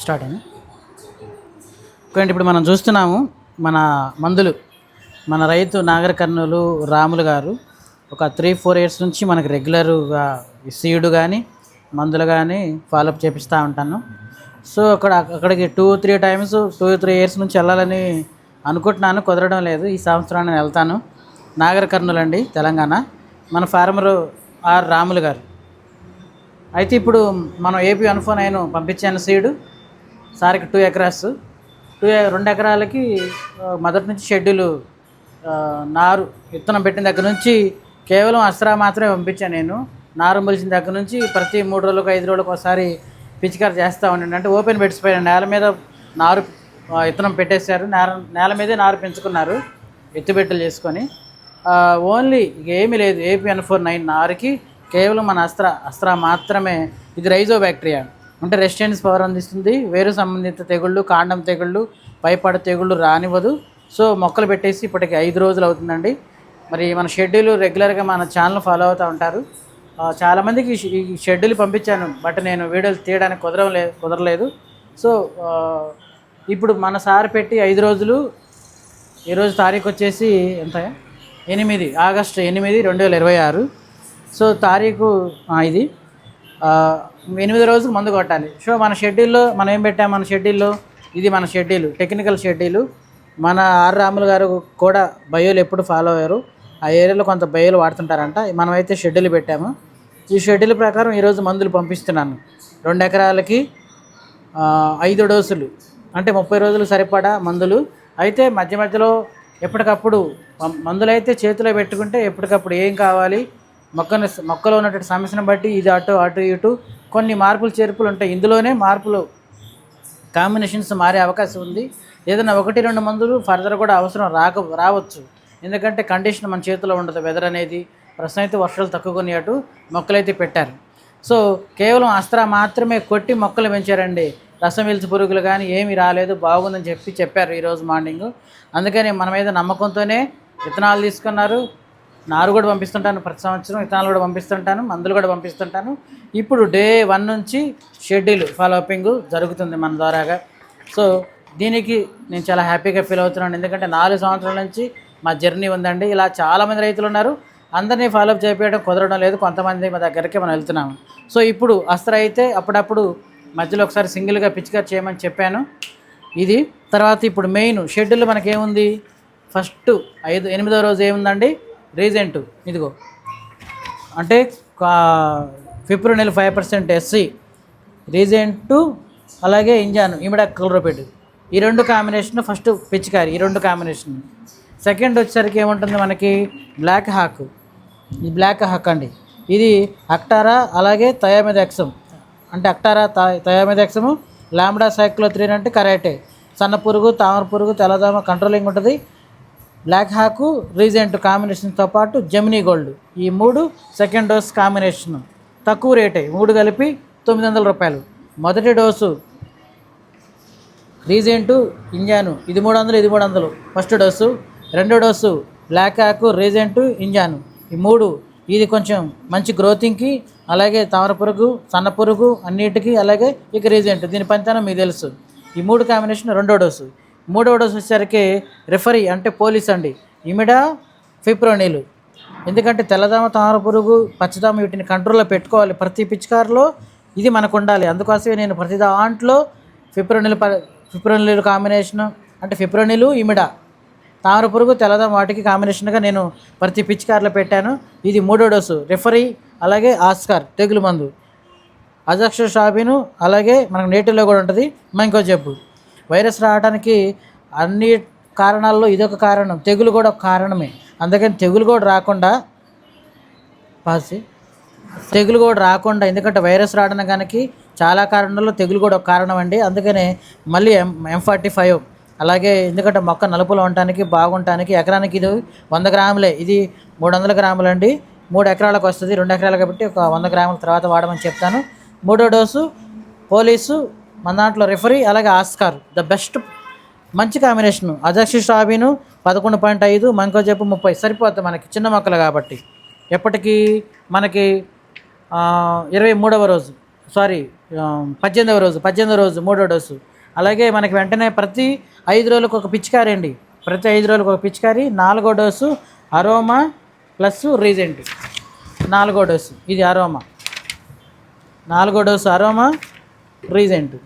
Start అయింది. Okay, ఇప్పుడు మనం చూస్తున్నాము మన మందులు. మన రైతు నాగర్ కర్నూలు రాములు గారు ఒక 3-4 ఇయర్స్ నుంచి మనకి రెగ్యులర్గా సీడ్ కానీ మందులు కానీ ఫాలోఅప్ చేపిస్తూ ఉంటాను. సో అక్కడికి 2-3 టైమ్స్ 2-3 ఇయర్స్ నుంచి వెళ్ళాలని అనుకుంటున్నాను, కుదరడం లేదు. ఈ సంవత్సరాన్ని నేను వెళ్తాను. నాగర్ కర్నూలు అండి, తెలంగాణ. మన ఫార్మరు ఆర్ రాములు గారు. అయితే ఇప్పుడు మనం ఏపీ 149 పంపించాను సీడు సార్కి 2 ఎకరాస్. 2 ఎకరాలకి మొదటి నుంచి షెడ్యూలు నారు విత్తనం పెట్టిన దగ్గర నుంచి కేవలం అస్త్రా మాత్రమే పంపించాను నేను. నారు మొలిచిన దగ్గర నుంచి ప్రతి 3 రోజులకు 5 రోజులకు ఒకసారి పిచికారి చేస్తూ ఉండండి. అంటే ఓపెన్ పెట్టిపోయాను, నేల మీద నారు విత్తనం పెట్టేశారు, నేల మీదే నారు పెంచుకున్నారు ఎత్తుబెట్టలు చేసుకొని. ఓన్లీ ఏమీ లేదు. ఏపీ 149 నారుకి కేవలం మన అస్త్రా మాత్రమే. ఇది రైజో బ్యాక్టీరియా అంటే రెసిస్టెన్స్ పవర్ అందిస్తుంది. వేరు సంబంధిత తెగుళ్ళు, కాండం తెగుళ్ళు, పైపడ తెగుళ్ళు రానివ్వదు. సో మొక్కలు పెట్టేసి ఇప్పటికి 5 రోజులు అవుతుందండి. మరి మన షెడ్యూల్ రెగ్యులర్గా మన ఛానల్ ఫాలో అవుతూ ఉంటారు. చాలామందికి ఈ షెడ్యూల్ పంపించాను, బట్ నేను వీడియోలు తీయడానికి కుదరలేదు. సో ఇప్పుడు మన సార్ పెట్టి 5 రోజులు. ఈరోజు తారీఖు వచ్చేసి ఎంత? 8 ఆగస్టు 8, 2026. సో తారీఖు ఇది 8వ రోజుకు మందు కొట్టాలి. సో మన షెడ్యూల్లో మనం ఏం పెట్టాము? మన షెడ్యూల్లో ఇది మన షెడ్యూల్, టెక్నికల్ షెడ్యూలు. మన ఆర్ రాములు గారు కూడా బయోలు ఎప్పుడు ఫాలో అయ్యారు. ఆ ఏరియాలో కొంత బయోలు వాడుతుంటారంట. మనమైతే షెడ్యూల్ పెట్టాము. ఈ షెడ్యూల్ ప్రకారం ఈరోజు మందులు పంపిస్తున్నాను. 2 ఎకరాలకి 5 డోసులు, అంటే 30 రోజులు సరిపడా మందులు. అయితే మధ్య మధ్యలో ఎప్పటికప్పుడు మందులు అయితే చేతిలో పెట్టుకుంటే ఎప్పటికప్పుడు ఏం కావాలి, మొక్కలో ఉన్నటువంటి సమస్యను బట్టి ఇది అటు ఇటు కొన్ని మార్పులు చేర్పులు ఉంటాయి. ఇందులోనే మార్పులు కాంబినేషన్స్ మారే అవకాశం ఉంది. ఏదైనా 1-2 మందులు ఫర్దర్ కూడా అవసరం రావచ్చు. ఎందుకంటే కండిషన్ మన చేతిలో ఉండదు. వెదర్ అనేది ప్రస్తుతం అయితే వర్షాలు తక్కువని అటు మొక్కలైతే పెట్టారు. సో కేవలం అస్త్రా మాత్రమే కొట్టి మొక్కలు పెంచారండి. రసం పీల్చే పురుగులు కానీ ఏమీ రాలేదు, బాగుందని చెప్పారు ఈరోజు మార్నింగ్. అందుకని మన మీద నమ్మకంతోనే విత్తనాలు తీసుకున్నారు. నారు కూడా పంపిస్తుంటాను, ప్రతి సంవత్సరం విత్తనాలు కూడా పంపిస్తుంటాను, మందులు కూడా పంపిస్తుంటాను. ఇప్పుడు డే 1 నుంచి షెడ్యూల్ ఫాలోఅపింగ్ జరుగుతుంది మన ద్వారాగా. సో దీనికి నేను చాలా హ్యాపీగా ఫీల్ అవుతున్నాను. ఎందుకంటే 4 సంవత్సరాల నుంచి మా జర్నీ ఉందండి. ఇలా చాలామంది రైతులు ఉన్నారు, అందరినీ ఫాలోఅప్ చేయడం కుదరడం లేదు. కొంతమంది మా దగ్గరికి మనం వెళ్తున్నాము. సో ఇప్పుడు అస్త్రా అయితే అప్పుడప్పుడు మధ్యలో ఒకసారి సింగిల్గా పిచికారి చేయమని చెప్పాను. ఇది తర్వాత ఇప్పుడు మెయిన్ షెడ్యూల్ మనకేముంది? ఫస్ట్ 8వ రోజు ఏముందండి? రీజెంట్. ఇదిగో అంటే ఫిప్రోనిల్ 5% ఎస్సి, రీజెంటు, అలాగే ఇంజాను ఇమిడాక్లోప్రిడ్, ఈ 2 కాంబినేషన్ ఫస్ట్ పిచికారి. ఈ 2 కాంబినేషన్. సెకండ్ వచ్చేసరికి ఏముంటుంది మనకి? Black hawk. ఇది బ్లాక్ హాక్ అండి. ఇది అక్టారా అలాగే థయామిథాక్సమ్, అంటే అక్టారా థయామిథాక్సము, లాంబ్డా సైక్లోత్రిన్ అంటే కరాటే, సన్న పురుగు, తామర పురుగు, తెల్లదోమ కంట్రోలింగ్ ఉంటుంది. బ్లాక్ హాకు, రీజెంట్ కాంబినేషన్తో పాటు జెమినీ గోల్డ్, ఈ 3 సెకండ్ డోస్ కాంబినేషన్. తక్కువ రేటే, 3 కలిపి 900 రూపాయలు. మొదటి డోసు రీజెంటు, ఇంజాను, ఇది 300, ఇది 300 ఫస్ట్ డోసు. రెండో డోసు బ్లాక్ హాకు, రీజెంటు, ఇంజాను, ఈ 3. ఇది కొంచెం మంచి గ్రోతింగ్కి, అలాగే తామర పురుగు, సన్న పురుగు అన్నిటికీ, అలాగే ఇక రీజెంట్, దీని పనితనం మీకు తెలుసు. ఈ 3 కాంబినేషన్ రెండో డోసు. మూడవ డోసు వచ్చేసరికి రిఫరీ అంటే పోలీస్ అండి, ఇమిడా ఫిప్రోనిల్. ఎందుకంటే తెల్లదోమ, తామర పురుగు, పచ్చదోమ వీటిని కంట్రోల్లో పెట్టుకోవాలి. ప్రతి పిచికారిలో ఇది మనకు ఉండాలి. అందుకోసమే నేను ప్రతి దాంట్లో ఫిప్రోనిల్ కాంబినేషను, అంటే ఫిప్రోనిల్, ఇమిడా, తామర పురుగు, తెల్లదోమ వాటికి కాంబినేషన్గా నేను ప్రతి పిచికారిలో పెట్టాను. ఇది 3వ డోసు రిఫరీ, అలాగే ఆస్కార్ తెగులు మందు, అజాక్సోస్ట్రాబిన్, అలాగే మనకు నేటివ్లో కూడా ఉంటుంది. ఇంకో జబ్బు వైరస్ రావడానికి అన్ని కారణాల్లో ఇదొక కారణం, తెగులు కూడా ఒక కారణమే. అందుకని తెగులు కూడా రాకుండా ఎందుకంటే వైరస్ రావడానికి చాలా కారణాల్లో తెగులు కూడా ఒక కారణం అండి. అందుకనే మళ్ళీ M45, అలాగే ఎందుకంటే మొక్క నలుపులో ఉండటానికి బాగుండటానికి ఎకరానికి ఇది 100 గ్రాములే, ఇది 300 గ్రాములు అండి. 3 ఎకరాలకు వస్తుంది, 2 ఎకరాలు కాబట్టి ఒక 100 గ్రాముల తర్వాత వాడమని చెప్తాను. 3వ డోసు పోలీసు, మన దాంట్లో రిఫరీ, అలాగే ఆస్కార్ ద బెస్ట్, మంచి కాంబినేషను. అజాక్సిస్ట్రాబిన్ 11.5, మంకో జబ్బు 30 సరిపోతుంది మనకి చిన్న మొక్కలు కాబట్టి. ఎప్పటికీ మనకి 23వ రోజు సారీ 18వ రోజు 3వ డోసు. అలాగే మనకి వెంటనే ప్రతి 5 రోజులకు ఒక పిచికారీ అండి, ప్రతి 5 రోజులకు ఒక పిచికారీ. 4వ డోసు అరోమా ప్లస్ రీజెంట్. 4వ డోసు ఇది అరోమా, 4వ డోసు అరోమా రీజెంట్,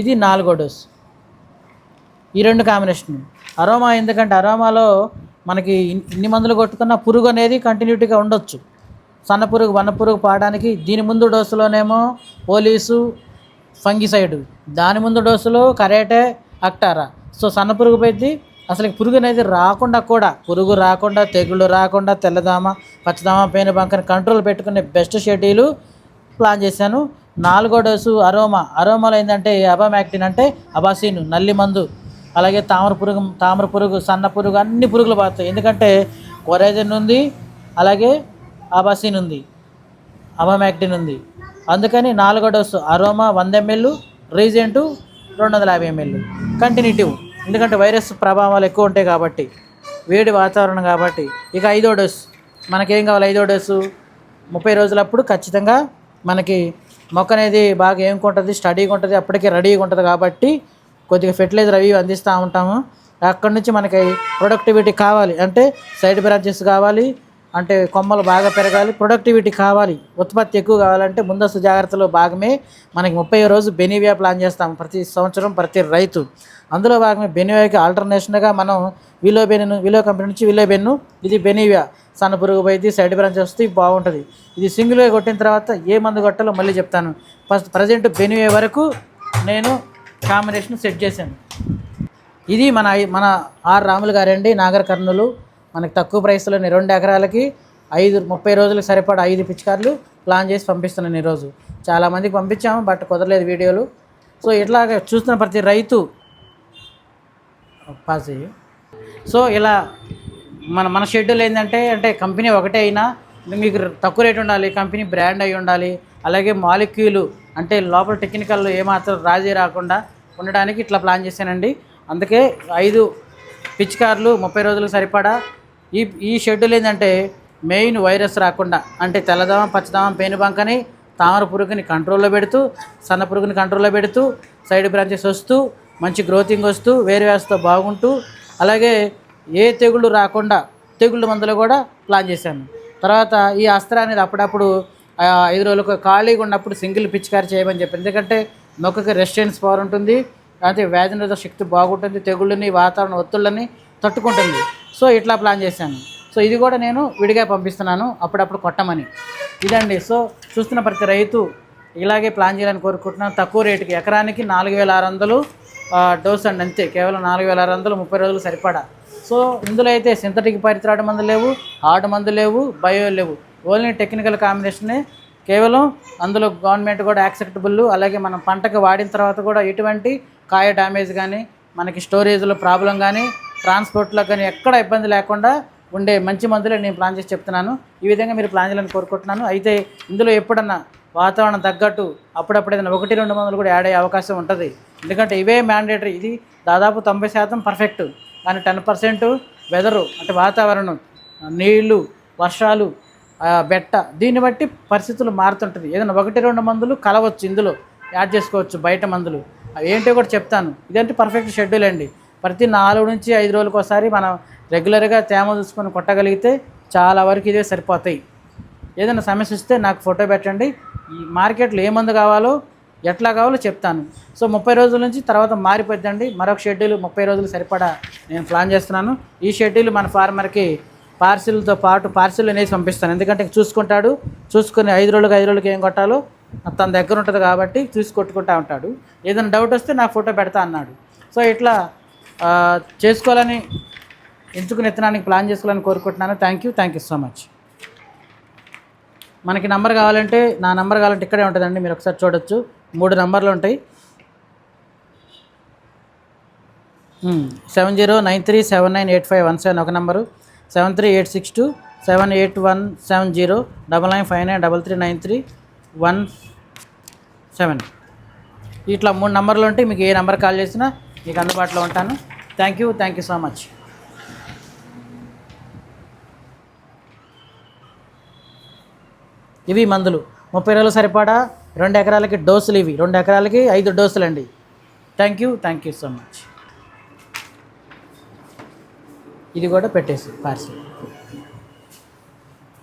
ఇది 4వ డోసు. ఈ 2 కాంబినేషన్ అరోమా. ఎందుకంటే అరోమాలో మనకి ఇన్ని మందులు కొట్టుకున్న పురుగు అనేది కంటిన్యూటీగా ఉండొచ్చు. సన్న పురుగు వన్న పురుగు పాడడానికి దీని ముందు డోసులోనేమో పోలీసు ఫంగిసైడ్, దాని ముందు డోసులో కరేటే అక్టారా. సో సన్న పురుగు పెట్టి అసలు పురుగు అనేది రాకుండా కూడా, పురుగు రాకుండా, తెగుళ్ళు రాకుండా, తెల్లదామ పచ్చదామ పేను బంకని కంట్రోల్ పెట్టుకునే బెస్ట్ షెడ్యూలు ప్లాన్ చేశాను. 4వ డోసు అరోమాలో ఏంటంటే అబామాక్టిన్ అంటే అబాసీను నల్లి మందు. అలాగే తామర పురుగు సన్న పురుగు అన్ని పురుగులు పోతాయి. ఎందుకంటే కొరైజన్ ఉంది, అలాగే అబాసీన్ ఉంది, అబామాక్టిన్ ఉంది. అందుకని 4వ dose aroma 100 ml, Regent 250 ml కంటిన్యూటివ్. ఎందుకంటే వైరస్ ప్రభావాలు ఎక్కువ ఉంటాయి కాబట్టి, వేడి వాతావరణం కాబట్టి. ఇక 5వ డోసు మనకేం కావాలి? 5వ డోసు 30 రోజులప్పుడు ఖచ్చితంగా మనకి మొక్క అనేది బాగా ఏముకుంటుంది, స్టడీగా ఉంటుంది, అప్పటికే రెడీగా ఉంటుంది కాబట్టి కొద్దిగా ఫెర్టిలైజర్ అవి అందిస్తూ ఉంటాము. అక్కడి నుంచి మనకి ప్రొడక్టివిటీ కావాలి అంటే సైడ్ బ్రాంచెస్ కావాలి, అంటే కొమ్మలు బాగా పెరగాలి, ప్రొడక్టివిటీ కావాలి, ఉత్పత్తి ఎక్కువ కావాలంటే ముందస్తు జాగ్రత్తలో భాగమే మనకి 30వ రోజు బెనివియా ప్లాన్ చేస్తాం ప్రతి సంవత్సరం ప్రతి రైతు. అందులో భాగమే బెనివియాకి ఆల్టర్నేషన్గా మనం విలో కంపెనీ నుంచి విలోబెన్ను, ఇది బెనివియా సన్న పురుగు పోయి సైడ్ బ్రాంచ్ వస్తే బాగుంటుంది. ఇది సింగిల్గా కొట్టిన తర్వాత ఏ మందు కొట్టాలో మళ్ళీ చెప్తాను. ప్రజెంట్ బెనివియా వరకు నేను కాంబినేషన్ సెట్ చేశాను. ఇది మన ఆర్ రాములు గారండి, నాగర్ కర్నూలు. మనకి తక్కువ ప్రైస్లోనే 2 ఎకరాలకి 30 రోజులకు సరిపడా 5 పిచికార్లు ప్లాన్ చేసి పంపిస్తున్నాను ఈరోజు. చాలామందికి పంపించాము, బట్ కుదరలేదు వీడియోలు. సో ఇట్లాగ చూస్తున్న ప్రతి రైతు పాస్ అయ్యి. సో ఇలా మన షెడ్యూల్ ఏంటంటే కంపెనీ ఒకటే అయినా మీకు తక్కువ రేటు ఉండాలి, కంపెనీ బ్రాండ్ అయి ఉండాలి, అలాగే మాలిక్యూలు అంటే లోపల టెక్నికల్ ఏమాత్రం రాజీ రాకుండా ఉండడానికి ఇట్లా ప్లాన్ చేశానండి. అందుకే 5 పిచికార్లు 30 రోజులకు సరిపడా. ఈ షెడ్యూల్ ఏంటంటే మెయిన్ వైరస్ రాకుండా, అంటే తెల్లదామ పచ్చదామ పేనుబంకని తామర పురుగుని కంట్రోల్లో పెడుతూ, సన్న పురుగుని కంట్రోల్లో పెడుతూ, సైడ్ బ్రాంచెస్ వస్తూ, మంచి గ్రోతింగ్ వస్తూ, వేరు వేస్తూ బాగుంటూ, అలాగే ఏ తెగుళ్ళు రాకుండా తెగుళ్ళ మందులు కూడా ప్లాన్ చేశాను. తర్వాత ఈ అస్త్రా అనేది అప్పుడప్పుడు 5 రోజులకు ఖాళీగా ఉన్నప్పుడు సింగిల్ పిచికారి చేయమని చెప్పి, ఎందుకంటే మొక్కకి రెసిస్టెన్స్ పవర్ ఉంటుంది, అయితే వ్యాధి నిరోధక శక్తి బాగుంటుంది, తెగుళ్ళని వాతావరణ ఒత్తుళ్ళని తట్టుకుంటుంది. సో ఇట్లా ప్లాన్ చేశాను. సో ఇది కూడా నేను విడిగా పంపిస్తున్నాను అప్పుడప్పుడు కొట్టమని. ఇదండి. సో చూస్తున్న ప్రతి రైతు ఇలాగే ప్లాన్ చేయాలని కోరుకుంటున్నాను. తక్కువ రేటుకి ఎకరానికి 4600 డోస్ అండి, అంతే, కేవలం 4600 30 రోజులు సరిపడా. సో ఇందులో అయితే సింథటిక్ పరిత్రాడు మందులు లేవు, హార్డ్ మందులు లేవు, బయో లేవు, ఓన్లీ టెక్నికల్ కాంబినేషనే. కేవలం అందులో గవర్నమెంట్ కూడా యాక్సెప్టబుల్. అలాగే మనం పంటకు వాడిన తర్వాత కూడా ఎటువంటి కాయ డ్యామేజ్ కానీ, మనకి స్టోరేజ్లో ప్రాబ్లం కానీ, ట్రాన్స్పోర్ట్లో కానీ ఎక్కడ ఇబ్బంది లేకుండా ఉండే మంచి మందులే నేను ప్లాన్ చేసి చెప్తున్నాను. ఈ విధంగా మీరు ప్లాన్ చేయాలని కోరుకుంటున్నాను. అయితే ఇందులో ఎప్పుడన్నా వాతావరణం తగ్గట్టు అప్పుడప్పుడు ఏదైనా 1-2 మందులు కూడా యాడ్ అయ్యే అవకాశం ఉంటుంది. ఎందుకంటే ఇవే మ్యాండేటరీ. ఇది దాదాపు 90% పర్ఫెక్ట్, కానీ 10% వెదరు అంటే వాతావరణం, నీళ్లు, వర్షాలు, బెట్ట, దీన్ని బట్టి పరిస్థితులు మారుతుంటుంది. ఏదైనా 1-2 మందులు కలవచ్చు, ఇందులో యాడ్ చేసుకోవచ్చు బయట మందులు. అవి ఏంటో కూడా చెప్తాను. ఇదంటే పర్ఫెక్ట్ షెడ్యూల్ అండి. ప్రతి 4 నుంచి 5 రోజులకు ఒకసారి మనం రెగ్యులర్గా తేమ చూసుకొని కొట్టగలిగితే చాలా వరకు ఇదే సరిపోతాయి. ఏదైనా సమస్య వస్తే నాకు ఫోటో పెట్టండి. ఈ మార్కెట్లో ఏ మందు కావాలో ఎట్లా కావాలో చెప్తాను. సో 30 రోజుల నుంచి తర్వాత మారిపోద్దండి. మరొక షెడ్యూల్ 30 రోజులు సరిపడా నేను ప్లాన్ చేస్తున్నాను. ఈ షెడ్యూల్ మన ఫార్మర్కి పార్సిల్తో పాటు పార్సిల్ అనేసి పంపిస్తాను. ఎందుకంటే చూసుకుంటాడు, చూసుకుని 5 రోజులకి ఏం కొట్టాలో తన దగ్గర ఉంటుంది కాబట్టి చూసి కొట్టుకుంటా ఉంటాడు. ఏదైనా డౌట్ వస్తే నాకు ఫోటో పెడతా అన్నాడు. సో ఇట్లా చేసుకోవాలని ఎంచుకుని ఎత్తనానికి ప్లాన్ చేసుకోవాలని కోరుకుంటున్నాను. Thank you so much. మనకి నంబర్ కావాలంటే, నా నంబర్ కావాలంటే ఇక్కడే ఉంటుందండి, మీరు ఒకసారి చూడొచ్చు. 3 నంబర్లు ఉంటాయి. 7093798517 ఒక నంబరు, 7386278170, 9959339317. ఇట్లా 3 నంబర్లు ఉంటాయి. మీకు ఏ నంబర్ కాల్ చేసినా మీకు అందుబాటులో ఉంటాను. Thank you so much. ఇవి మందులు 30 రోజులు సరిపడా 2 ఎకరాలకి డోసులు ఇవి, 2 ఎకరాలకి 5 డోసులు అండి. Thank you so much. ఇది కూడా పెట్టేసి పార్సిల్.